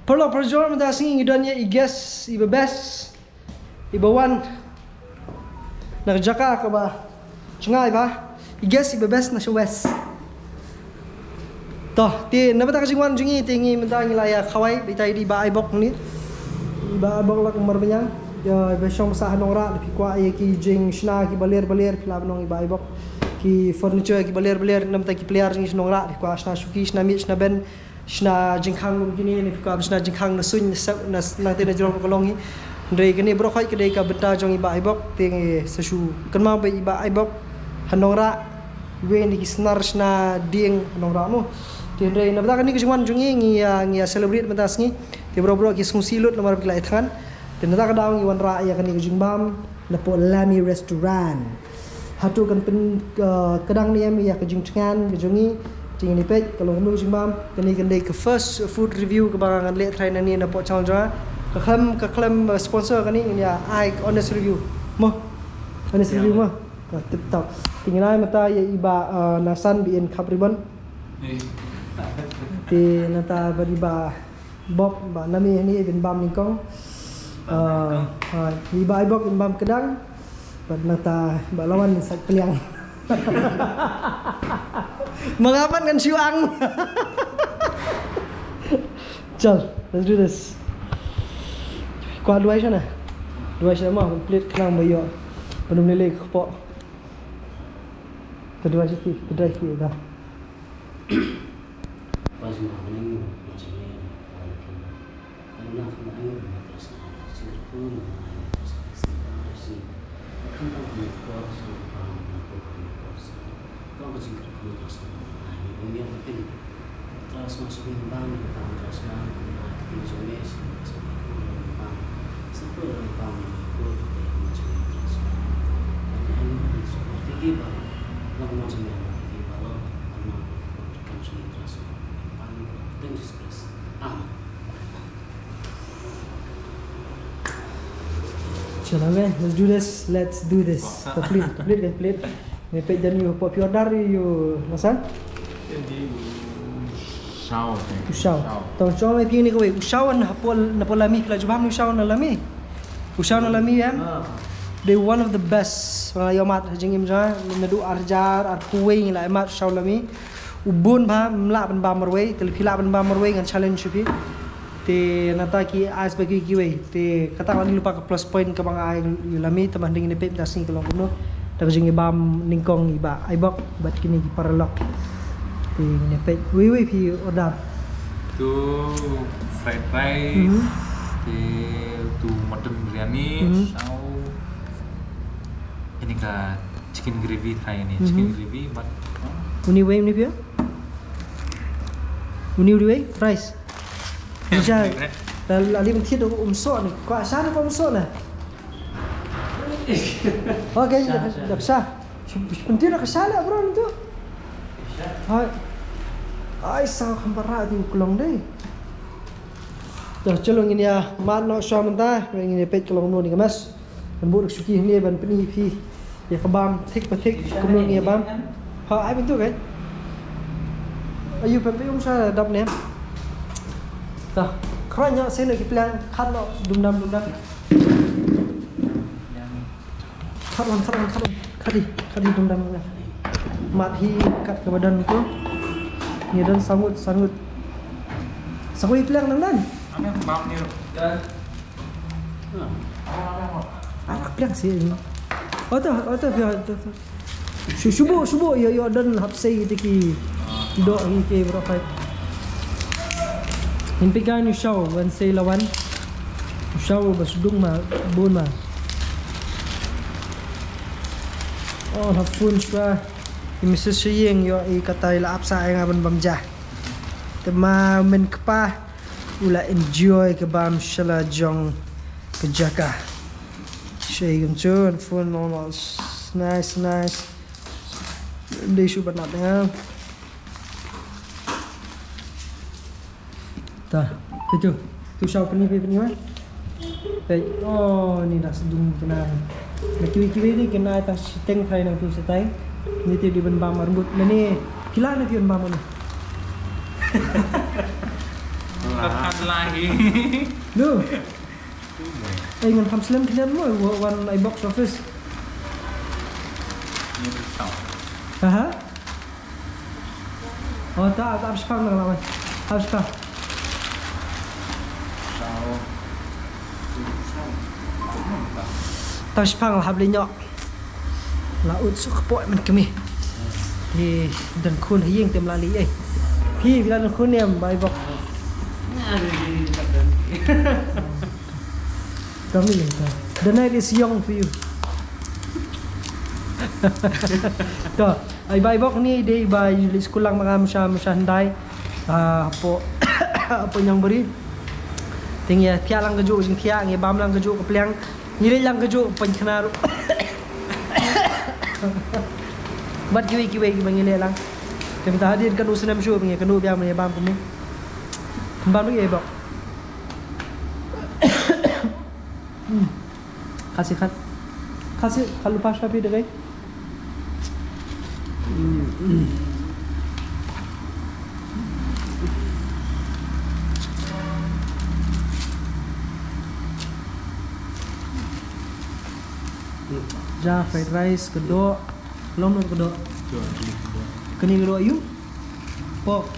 Perlo perjor mata sing idanya iges iba best iba wan narjaka ka ba chengai ba iges iba best na west toh ti na mata kasing wan jungi tingi mata ngilaya khawai bitai di ba ibok ni ba ibok lak marbanyang ya ba shong sa hanora di kwa ki jing shna ki baler pila nong iba ibok ki furniture ki baler nam ta ki player jing snongra di kwa shna shuki shna mi shna ben shna jingkhang gini ni ka shna jingkhang na sun na te na jong kolongi ndre gini bro khoi kedai ka benta jong iba ibok ting sasu kan ma ba iba ibok hanongra we ni kisnar shna ding hanongra mo tin re na bata kan ni kiswan jungi ngi celebrate benta sngi te bro ki sungsilut lamar bila ithan tin na ka daw ngi wan ra ya kan ni jingbam na po lami restaurant hatu kan pen kedang ni em ya ke jingchangan ke jungi ting ni page kalau nu jimbam kini kendai ke first food review ke barangan le try nani na po channel ja ke claim sponsor kani ya I honest review mo honest review mo tip top tinggal mata ya iba nasan bi en kapriban ti nata bariba bob ba nami ni ben bam ningkong iba ibok ben bam kedang ba nata ba lawan sak peliang mengapan kan siang. Chal, let's do this. Kuat dua sana. Dua sana mah plate kelang bayo. Penuh lele kepok. Kedua sikit, kedai sikit dah. Pas ni macam ni. Anak main terus sirpun. Kan ni kos masih kerja terus ini yang penting terus masukin bank kita terus bank kita sampai bank itu macam terus ini seperti kita lalu macam yang kita bawa karena kita terus bank dan terus Chalo man, let's do this. Complete. Nepek dan you pop your dar you nasan? Jadi usau. Tong chong mai pi ni ko usau na pol lami pla jubam ni usau na lami. Usau na lami ya. They one of the best. Wala yo mat jingim ja na du arjar ar kuwei la mat usau lami. Ubun ba mla ban ba marwei tel phila ban ba marwei ngan challenge pi. Te nata ki as bagi kiwei te kata wali lupa ke plus point ke bang ai lami teman ding nepek dasing kelong kuno. Tapi jeng ibam ningkong iba ibok bat kini ki paralok ti nepek wi pi order tu fried rice tu mutton biryani sau ini ka chicken gravy try ni chicken gravy but uni way ni pia uni way rice bisa ali mesti do umso ni ko asal ko umso na Okay, dah bisa. Penting nak kesala bro tu. Hai. Ai sao khampara di kulong deh. Dah celong ini ya, mat nak syam mentah, ini pet kulong nu ni kemas. Dan buat suki ni ban peni pi. Ya kebam tik petik kulong ni bam. Ha ai bentuk kan? Ayu pepe saya dap ni. Dah. Kerana saya nak plan kat nak dum-dam. Kadi dum-dam na. Mat hi kat ke badan tu. Ni dan sangut. Sangut plan nang dan. Ana bam ni. Dan. Anak plan sih ni. Ota biar tu. Subuh ya dan hapsai tiki. Do hi ke berapa. Himpikan usau wan sei lawan. Usau basudung ma bun ma. Oh, hapun swa. Mrs. Shiyeng yo I katai la apsa ay ngaban bamja. Tema men kapa ula enjoy ke bam shala jong kejaka. Shayem chun fun normal. Nice. Di shu banat ya. Tah, itu. Tu syau pani mah. Baik. Oh, ni dah sedung kena. Nak kiwi-kiwi ni kena atas teng thai nang tu setai. Ni ti di ban bam rambut. Ni kila na pion bam ni. Tekan lagi. Duh. Ngan kam slam kalian mo one I box office. Ini bersau. Aha. Oh, tak habis pang nak lawan. Habis pang. Sau. Habis pang lah beli nyok. Laut suka poi man kami. Thì đần khôn hay riêng tìm là lý ấy khi vì đần khôn em bài bọc kami yang tahu the night is young for you to ay bài bọc ni day by ulis ko lang mga handai po po yang beri tinggi kia lang keju jing kia ngi bam lang keju kepliang ngili lang keju penkenaru Bat kiwi bangile lang. Kami tak hadir kan usaha msyu bangile kanu biar menye bam kami. Bam lagi bok. Kasih kalau pas tapi dekai. Ja fried rice kedok. Belum kedok. Jual beli kedua. Kini kedok you? Pork.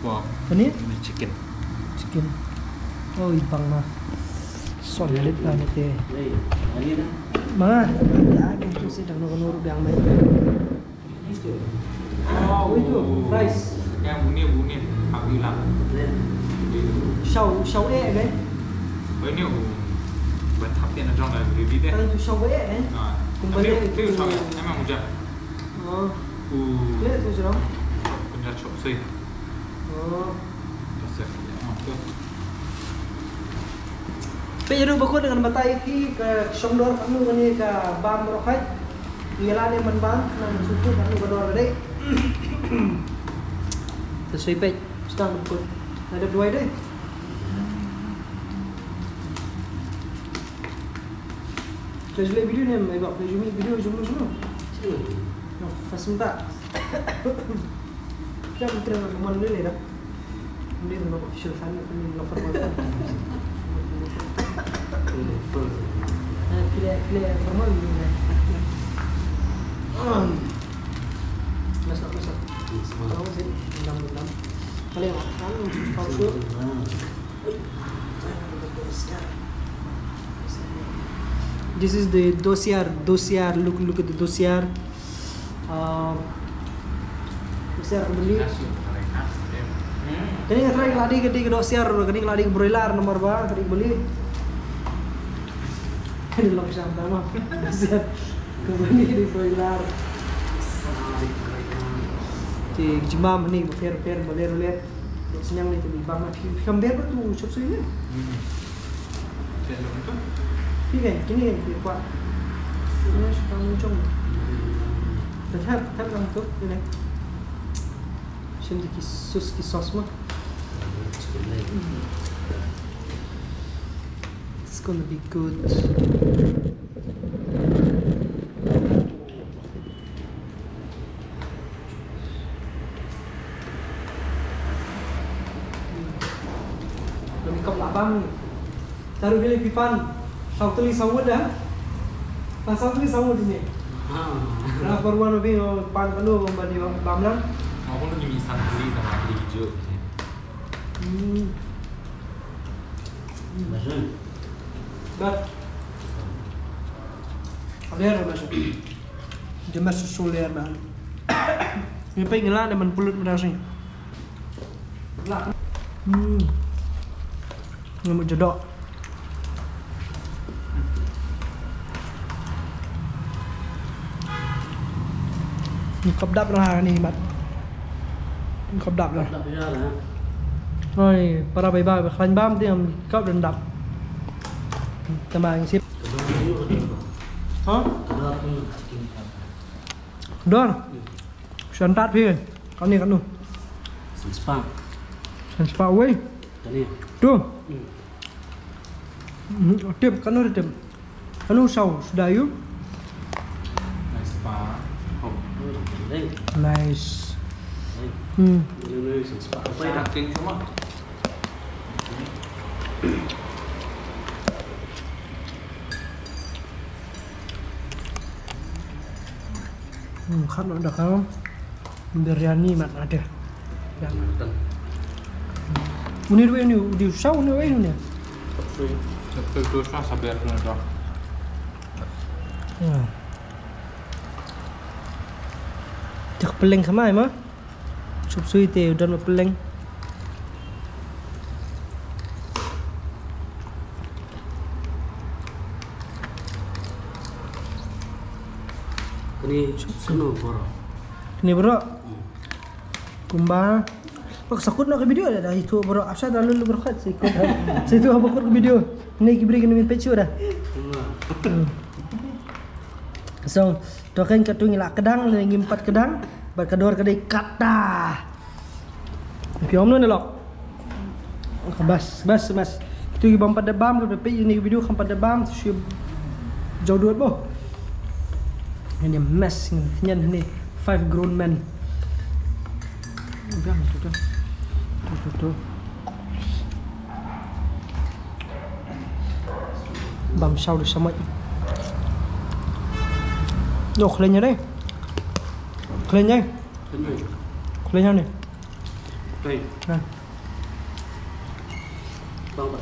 Wow. Kini? Ini chicken. Chicken. Oh, ibang na. Solid lah nanti. Hey, ani dah. Mana? Ada tu sih dah nurut yang main. Oh, itu rice. Yang bunyi aku hilang. Shau kan? Ini buat tapi nak jangan gravy deh. Kan itu shau kan? Nah, Kembali itu soalnya emang udah. Oh. Lihat tu serang. Punya chop suey. Oh. Besar. Tu. Pero bakod dengan batai ki ke Songdor kanu ni ke Bam Rokai. Ngilane man bang nang suku kanu kedor gede. Sesuai pej. Sedang bakod. Ada dua deh. Kita lihat video ni, mai buat video semua. No, fast minta. Kita mungkin nak kemana dulu dah. Ini nama official sana, ini lover mana? Pilih formal ni. Masak. Tahu sih, enam. Paling kan palsu. This is the dossier. Look at the dossier. Dossier beli. Kani nga try ladi ke dossier, kani ladi ke broiler nomor berapa tadi beli. Kani lang siya tama. Dossier kembali di broiler. Thì jumam ni fair baler. Senyang ni tu di bang mati. Kamber tu chop suy ni. Kini yang kuat. Ini sekarang muncul. Tetap dalam tu ini. Şimdi ki sos mah. It's gonna be good. Lebih kau lapang ni. Taruh pilih pipan. Sau tulis sawut dah. Pasal tulis sawut ini. Nah, perbuatan lebih pan penuh membadi bamlang. Aku tu ni santri dan lagi hijau. Macam. Dah. Ada macam. Jemas susulir dah. Ini pengen lah dengan pulut merasing. Lah. Ngamuk jedok. Khắp đắp nó hàng này bạn khắp đắp rồi Tak bisa lah. rồi para bay bay khanh bám thì khắp đền đập tầm bang ship hả Kedua pun chicken. đó sẵn tát phía con này con nu Spa. sẵn spa quay Tadi. tuh tiêm con nu tiêm con nu sầu sudah yuk Nice spa. Oh. Hey. nice Hey. Ini spa. Apa ya? Daging cuma. Khát nó được không? Biryani mà ada. Ya. Dan Ini dua ini di saw ini dua ini. Satu tu sah sabar tu dah. Cak peleng sama mah. Sup sui teh udah mau peleng. ini kuno boro. Ini bro. Kumba. Pak sakut nak ke video dah itu bro. Asal dah lalu berkhat sikut. Saya tu apa ke video. Ini kibri kena min pecu dah. So, token katung ilak kedang lagi 4 kedang, berkedor kedai kata. Piom nu lok. Bas. Itu ibam pada bam ke pe ini video kan pada bam si jauh duit boh. Ini mess ni 5 grown men. Udah tu. Bam sau được sama. Đồ lên nha đây. Lên nha. Lên nhau này. Đây, Nè. bang bang.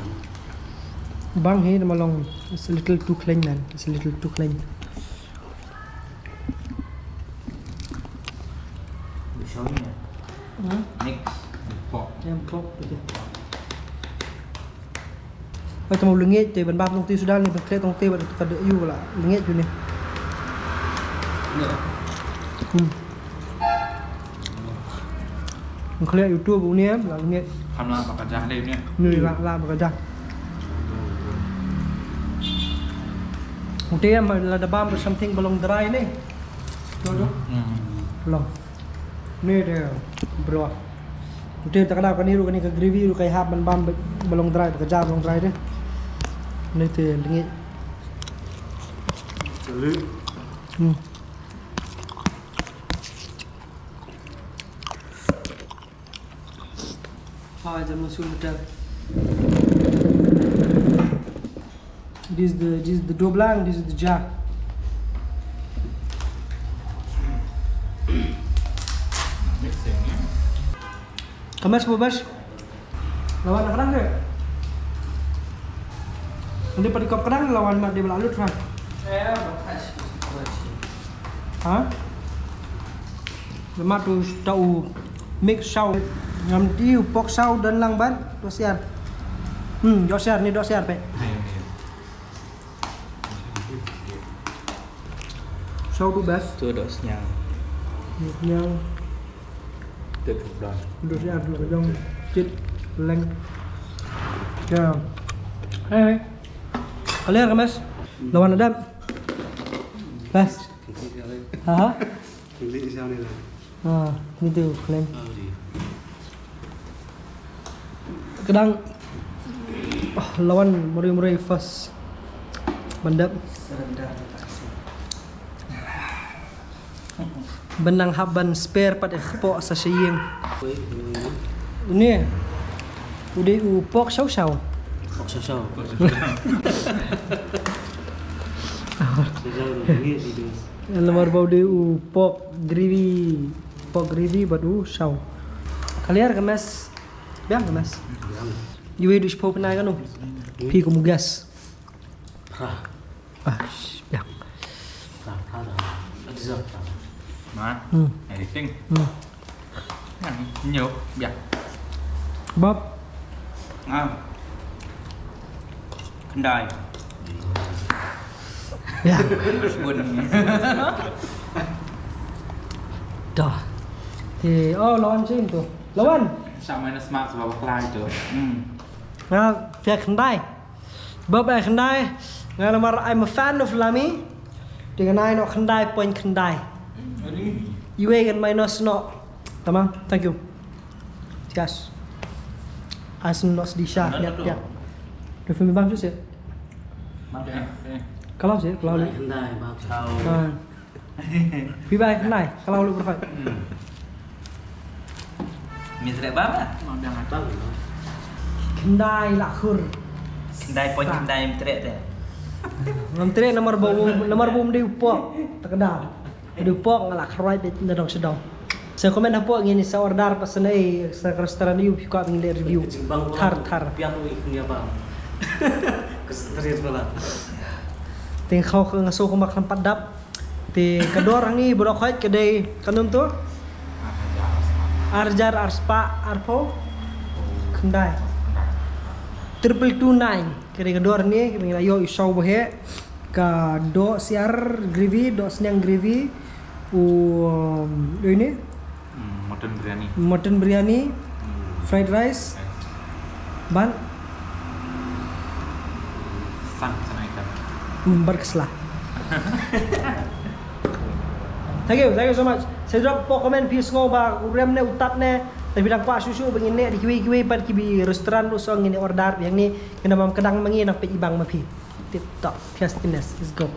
Bang here mà long. It's a little too clean man. It's a little too clean. Show ni. Next. Pop. Em pop betul. Bây giờ một lưng thì bên bam công ty Sudan này bên kia công ty bên cần đợi yêu là lưng rồi này. Mình khơi YouTube bu ni là lưng Kamu lah pakai jah ni. Ni la bekerja. Một tí mà là the bam something belong dry này. Đó. Belong. Ni dia bro. Một tí tak ada kan ni cái gravy cái hab ban bam belong dry bekerja belong dry deh. Ni tu lưng. Celuk. Jam musul betul. This is the doblang, this is the jar. Mixing ni. Kamas bobas. Lawan kadang ke? Nanti pada kop kadang lawan mak dia belalut kan? Hả? Lemak tu tahu mix sau ngam tiu pok sau dan lang ban dosiar. Dosiar ni dosiar pe. Sau tu best. Tu dah senyang. Yang Tutup dah. dosiar tu jong chit leng. Ya. Hey. Kalian kemas? Lawan adam. Bas. Ha? Ini siapa ni lah? Ah, ni tu kalian. Kadang lawan muri-muri first mendap benang haban spare pada pok sa siyeng ini udah upok sau-sau Pok sao? lemar bau de upok gravy pok gravy badu sau kalian kemas biang kemas Iwe du spop na kan pi ko mugas. Prah. Ya. Prah. Adza. Mà. Anything. Nhiều. Dạ. Bob. Kendai. Ya. Buồn. Dah. Thì lawan sini tu. Lawan. Sao mày nó smart sebab kelai tu. Nah, pihak kendai. Bob kendai. Ngana mar I'm a fan of Lami. Dengan ai nak kendai point kendai. Iwe kan minus no. Tamam, thank you. Yes. Asin no sedisha lihat ya. Dia film bang tu sih. Kalau sih, kalau lu. Kendai bang sao. Bye kendai. Kalau lu berfait. Misrek banget. Mau jangan Bang. Kendai lakur. Kendai poin kendai misrek tu. Ngam tere nomor bom di upok terkedal. Aduh pok ngalak right bit na dong sedong. Saya komen apa ngini sa order pas na sa restoran you ko ang review. Tar. Piano iknya bang. Kesetrit pala. Ting kau ke ngaso ko maklampat dap. Ti kador ni bro khait kedai kanum tu. Arjar Arspa Arpo Kendai 2229 kedai kador ni kita ayo isau bohe ka do siar gravy do senyang gravy ini mutton biryani fried rice ban berkeslah. Thank you so much. Saya drop po komen pius ngo ba rem ne utat ne tapi bilang pak susu begini di kiwi pan kibi restoran usong ini order yang ni kena mam kedang mangi nang pe ibang mapi. Tip top. Let's go.